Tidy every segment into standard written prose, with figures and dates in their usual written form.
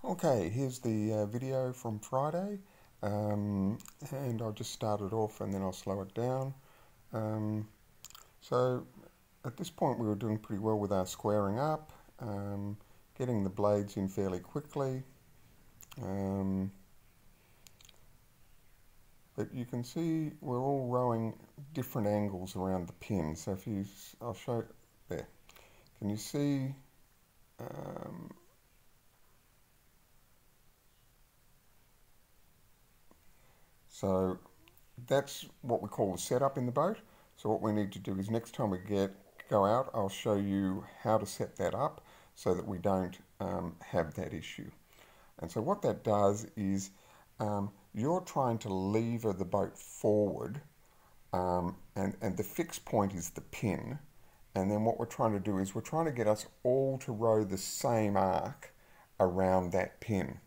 Okay, here's the video from Friday, and I'll just start it off and then I'll slow it down. Um, so at this point we were doing pretty well with our squaring up, getting the blades in fairly quickly, um, but you can see we're all rowing different angles around the pin. So I'll show, there, can you see? Um, so that's what we call the setup in the boat. So what we need to do is next time we go out, I'll show you how to set that up so that we don't have that issue. And so what that does is you're trying to lever the boat forward, and the fixed point is the pin. And then what we're trying to do is we're trying to get us all to row the same arc around that pin.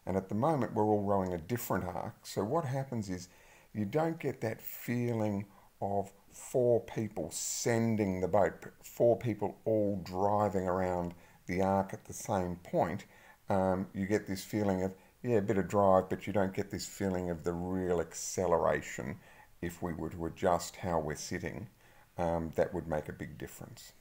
And at the moment we're all rowing a different arc. So what happens is you don't get that feeling of four people sending the boat, four people all driving around the arc at the same point. You get this feeling of, yeah, a bit of drive, but you don't get this feeling of the real acceleration. If we were to adjust how we're sitting, that would make a big difference.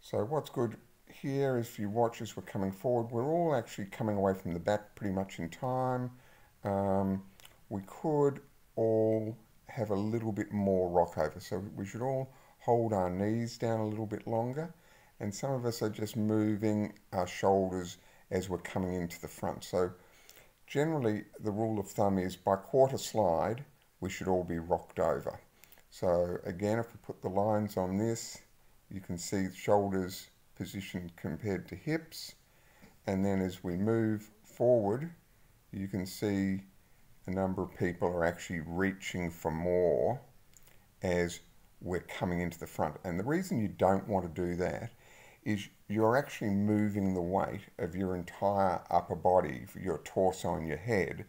So what's good here is if you watch as we're coming forward, we're all actually coming away from the back pretty much in time. We could all have a little bit more rock over, so we should all hold our knees down a little bit longer, and some of us are just moving our shoulders as we're coming into the front. So generally the rule of thumb is by quarter slide we should all be rocked over. So again, if we put the lines on this, you can see shoulders positioned compared to hips, and then as we move forward you can see a number of people are actually reaching for more as we're coming into the front. And the reason you don't want to do that is you're actually moving the weight of your entire upper body, your torso and your head,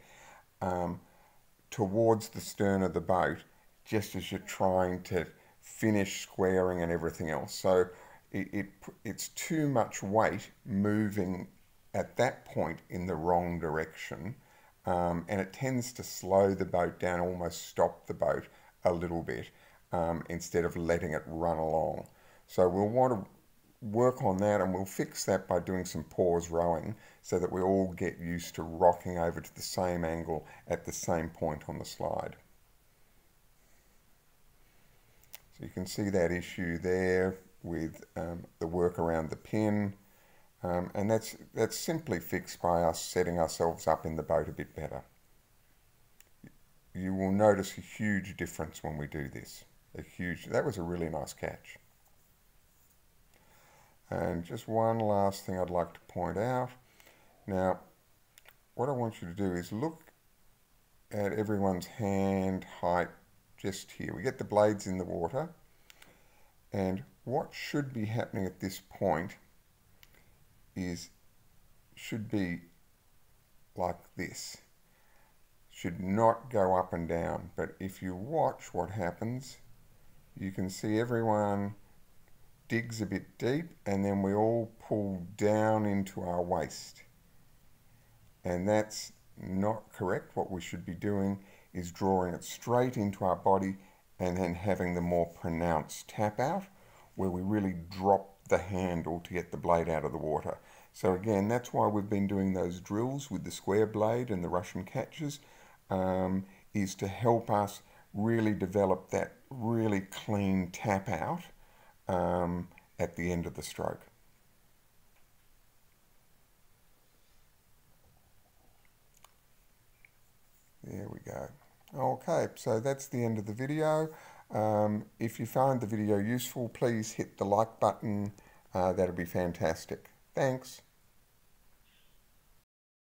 towards the stern of the boat, just as you're trying to finish squaring and everything else. So it's too much weight moving at that point in the wrong direction, and it tends to slow the boat down, almost stop the boat a little bit, instead of letting it run along. So we'll want to work on that, and we'll fix that by doing some pause rowing so that we all get used to rocking over to the same angle at the same point on the slide. So you can see that issue there with the work around the pin, and that's simply fixed by us setting ourselves up in the boat a bit better. You will notice a huge difference when we do this. That was a really nice catch. And just one last thing I'd like to point out. Now, what I want you to do is look at everyone's hand height just here. We get the blades in the water, and what should be happening at this point should be like this. Should not go up and down, but if you watch what happens, you can see everyone digs a bit deep, and then we all pull down into our waist. And that's not correct. What we should be doing is drawing it straight into our body and then having the more pronounced tap out, where we really drop the handle to get the blade out of the water. So again, that's why we've been doing those drills with the square blade and the Russian catches, is to help us really develop that really clean tap out at the end of the stroke. There we go. Okay, so that's the end of the video. If you find the video useful, please hit the like button. That'll be fantastic. Thanks.